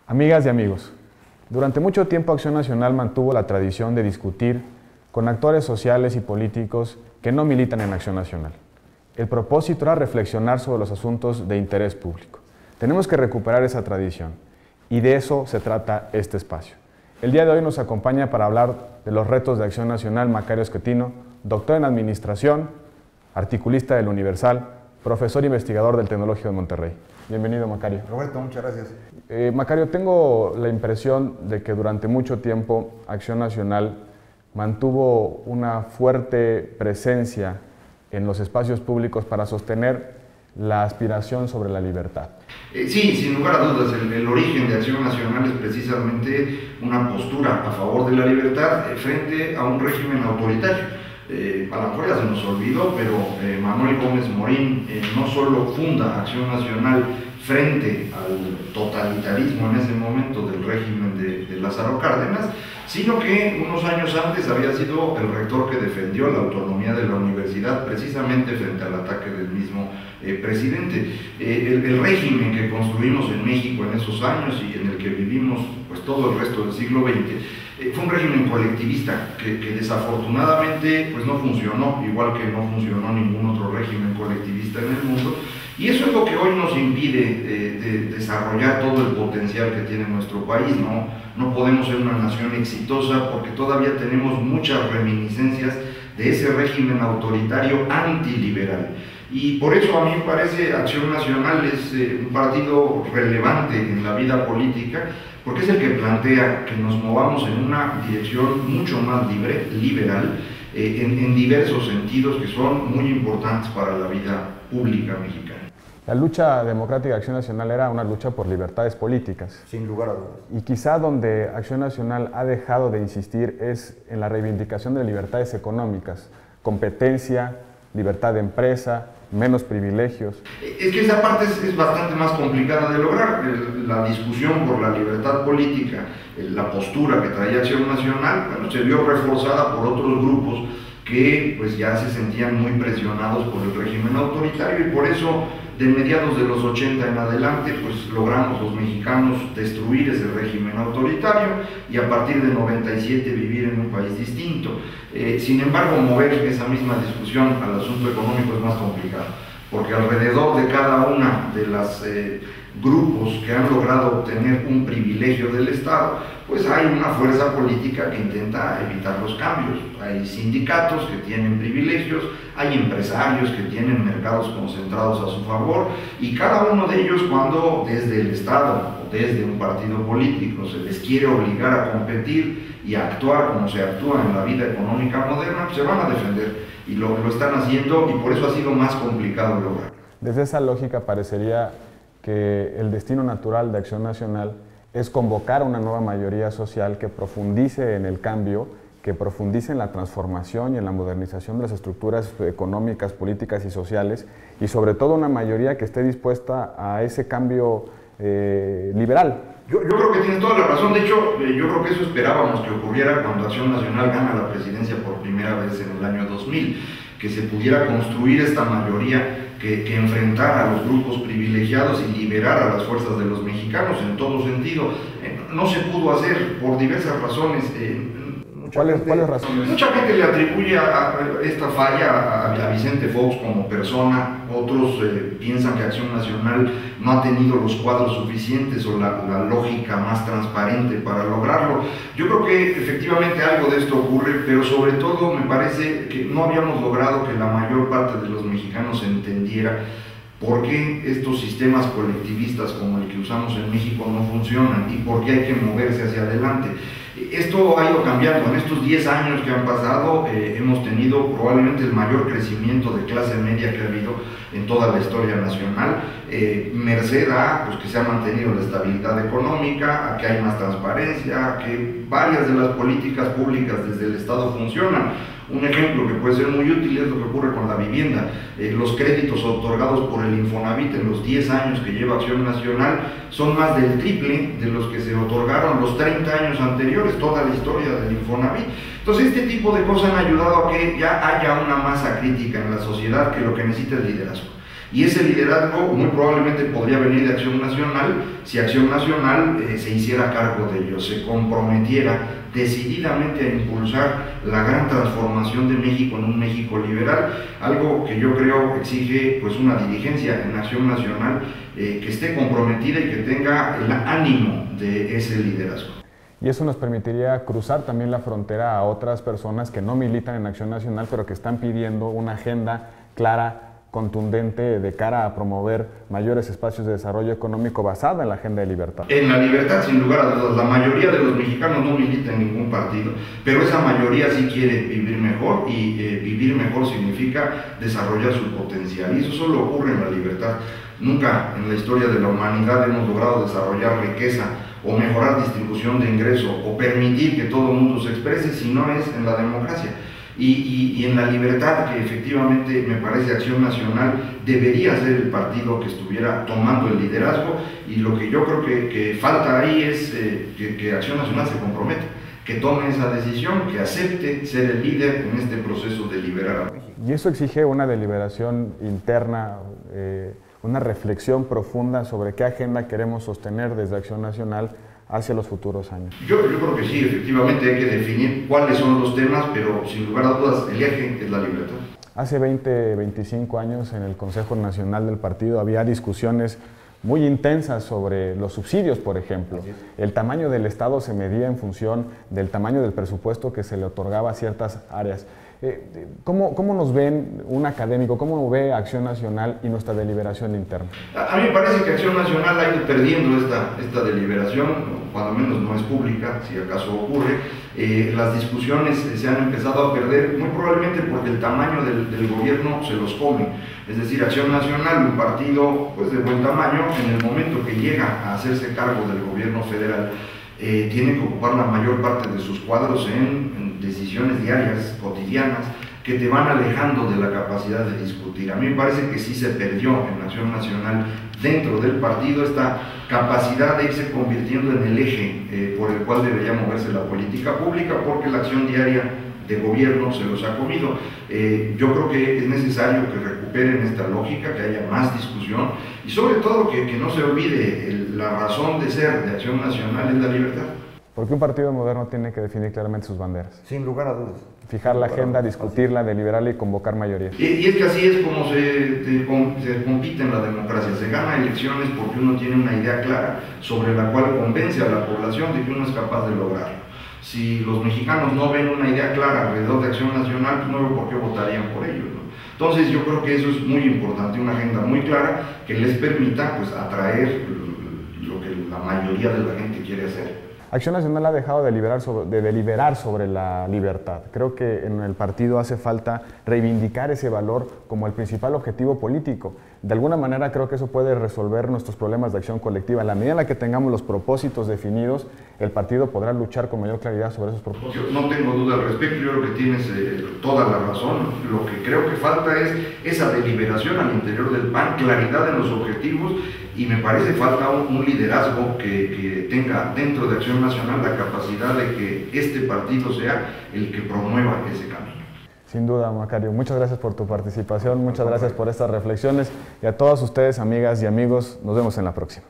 Amigas y amigos, durante mucho tiempo Acción Nacional mantuvo la tradición de discutir con actores sociales y políticos que no militan en Acción Nacional. El propósito era reflexionar sobre los asuntos de interés público. Tenemos que recuperar esa tradición y de eso se trata este espacio. El día de hoy nos acompaña para hablar de los retos de Acción Nacional Macario Schettino, doctor en Administración, articulista del Universal, profesor investigador del Tecnológico de Monterrey. Bienvenido, Macario. Roberto, muchas gracias. Macario, tengo la impresión de que durante mucho tiempo Acción Nacional mantuvo una fuerte presencia en los espacios públicos para sostener la aspiración sobre la libertad. Sí, sin lugar a dudas, el origen de Acción Nacional es precisamente una postura a favor de la libertad frente a un régimen autoritario. A lo mejor ya se nos olvidó, pero Manuel Gómez Morín no solo funda Acción Nacional frente al totalitarismo en ese momento del régimen de Lázaro Cárdenas, sino que unos años antes había sido el rector que defendió la autonomía de la universidad precisamente frente al ataque del mismo presidente. El régimen que construimos en México en esos años y en el que vivimos pues, todo el resto del siglo XX fue un régimen colectivista que desafortunadamente pues, no funcionó, igual que no funcionó ningún otro régimen colectivista en el mundo. Y eso es lo que hoy nos impide desarrollar todo el potencial que tiene nuestro país. No podemos ser una nación exitosa porque todavía tenemos muchas reminiscencias de ese régimen autoritario antiliberal. Y por eso a mí me parece Acción Nacional es un partido relevante en la vida política, porque es el que plantea que nos movamos en una dirección mucho más liberal, en diversos sentidos que son muy importantes para la vida pública mexicana. La lucha democrática de Acción Nacional era una lucha por libertades políticas. Sin lugar a dudas. Y quizá donde Acción Nacional ha dejado de insistir es en la reivindicación de libertades económicas, competencia, libertad de empresa, menos privilegios. Es que esa parte es bastante más complicada de lograr. La discusión por la libertad política, la postura que traía Acción Nacional, bueno, se vio reforzada por otros grupos que pues ya se sentían muy presionados por el régimen autoritario y por eso de mediados de los 80 en adelante pues logramos los mexicanos destruir ese régimen autoritario y a partir de 97 vivir en un país distinto. Sin embargo, mover esa misma discusión al asunto económico es más complicado, porque alrededor de cada una de las grupos que han logrado obtener un privilegio del Estado, pues hay una fuerza política que intenta evitar los cambios. Hay sindicatos que tienen privilegios, hay empresarios que tienen mercados concentrados a su favor y cada uno de ellos cuando desde el Estado o desde un partido político se les quiere obligar a competir y a actuar como se actúa en la vida económica moderna, pues se van a defender y lo están haciendo y por eso ha sido más complicado lograr. Desde esa lógica parecería que el destino natural de Acción Nacional es convocar a una nueva mayoría social que profundice en el cambio, que profundice en la transformación y en la modernización de las estructuras económicas, políticas y sociales, y sobre todo una mayoría que esté dispuesta a ese cambio liberal. Yo creo que tienes toda la razón. De hecho, yo creo que eso esperábamos que ocurriera cuando Acción Nacional gana la presidencia por primera vez en el año 2000, que se pudiera construir esta mayoría que enfrentara a los grupos privilegiados y liberara a las fuerzas de los mexicanos en todo sentido. No se pudo hacer por diversas razones. ¿Cuáles razones? Mucha gente le atribuye a esta falla a Vicente Fox como persona, otros piensan que Acción Nacional no ha tenido los cuadros suficientes o la lógica más transparente para lograrlo. Yo creo que efectivamente algo de esto ocurre, pero sobre todo me parece que no habíamos logrado que la mayor parte de los mexicanos entendiera por qué estos sistemas colectivistas como el que usamos en México no funcionan y por qué hay que moverse hacia adelante. Esto ha ido cambiando. En estos 10 años que han pasado hemos tenido probablemente el mayor crecimiento de clase media que ha habido en toda la historia nacional, merced a pues, que se ha mantenido la estabilidad económica, a que hay más transparencia, a que varias de las políticas públicas desde el Estado funcionan. Un ejemplo que puede ser muy útil es lo que ocurre con la vivienda. Los créditos otorgados por el Infonavit en los 10 años que lleva Acción Nacional son más del triple de los que se otorgaron los 30 años anteriores, toda la historia del Infonavit. Entonces este tipo de cosas han ayudado a que ya haya una masa crítica en la sociedad que lo que necesita es liderazgo. Y ese liderazgo muy probablemente podría venir de Acción Nacional si Acción Nacional se hiciera cargo de ello, se comprometiera decididamente a impulsar la gran transformación de México en un México liberal, algo que yo creo exige pues una dirigencia en Acción Nacional que esté comprometida y que tenga el ánimo de ese liderazgo. Y eso nos permitiría cruzar también la frontera a otras personas que no militan en Acción Nacional, pero que están pidiendo una agenda clara, contundente de cara a promover mayores espacios de desarrollo económico basada en la agenda de libertad. En la libertad, sin lugar a dudas, la mayoría de los mexicanos no milita en ningún partido, pero esa mayoría sí quiere vivir mejor y vivir mejor significa desarrollar su potencial y eso solo ocurre en la libertad. Nunca en la historia de la humanidad hemos logrado desarrollar riqueza o mejorar distribución de ingresos o permitir que todo el mundo se exprese si no es en la democracia. Y en la libertad, que efectivamente me parece Acción Nacional debería ser el partido que estuviera tomando el liderazgo, y lo que yo creo que falta ahí es que Acción Nacional se comprometa, que tome esa decisión, que acepte ser el líder en este proceso de liberar a México. Y eso exige una deliberación interna, una reflexión profunda sobre qué agenda queremos sostener desde Acción Nacional hacia los futuros años. Yo creo que sí, efectivamente hay que definir cuáles son los temas, pero sin lugar a dudas el eje es la libertad. Hace 20, 25 años en el Consejo Nacional del Partido había discusiones muy intensas sobre los subsidios, por ejemplo. El tamaño del Estado se medía en función del tamaño del presupuesto que se le otorgaba a ciertas áreas. ¿Cómo nos ven un académico, cómo ve Acción Nacional y nuestra deliberación interna? A mí me parece que Acción Nacional ha ido perdiendo esta deliberación, cuando menos no es pública, si acaso ocurre. Las discusiones se han empezado a perder, muy probablemente porque el tamaño del gobierno se los come. Es decir, Acción Nacional, un partido pues, de buen tamaño, en el momento que llega a hacerse cargo del gobierno federal, tiene que ocupar la mayor parte de sus cuadros en decisiones diarias, cotidianas, que te van alejando de la capacidad de discutir. A mí me parece que sí se perdió en Acción Nacional dentro del partido esta capacidad de irse convirtiendo en el eje por el cual debería moverse la política pública, porque la acción diaria de gobierno se los ha comido. Yo creo que es necesario que recuperen esta lógica, que haya más discusión y sobre todo que no se olvide la razón de ser de Acción Nacional es la libertad. Porque un partido moderno tiene que definir claramente sus banderas. Sin lugar a dudas. Fijar la agenda, discutirla, deliberarla y convocar mayorías. Y es que así es como se compite en la democracia. Se gana elecciones porque uno tiene una idea clara sobre la cual convence a la población de que uno es capaz de lograrlo. Si los mexicanos no ven una idea clara alrededor de Acción Nacional, pues no veo por qué votarían por ello, ¿no? Entonces yo creo que eso es muy importante, una agenda muy clara que les permita pues, atraer lo que la mayoría de la gente quiere hacer. Acción Nacional ha dejado de deliberar sobre la libertad. Creo que en el partido hace falta reivindicar ese valor como el principal objetivo político. De alguna manera creo que eso puede resolver nuestros problemas de acción colectiva. En la medida en la que tengamos los propósitos definidos, el partido podrá luchar con mayor claridad sobre esos propósitos. No tengo duda al respecto, yo creo que tienes toda la razón. Lo que creo que falta es esa deliberación al interior del PAN, claridad en los objetivos, y me parece falta un liderazgo que tenga dentro de Acción Nacional la capacidad de que este partido sea el que promueva ese camino. Sin duda, Macario. Muchas gracias por tu participación, muchas gracias por estas reflexiones y a todos ustedes, amigas y amigos, nos vemos en la próxima.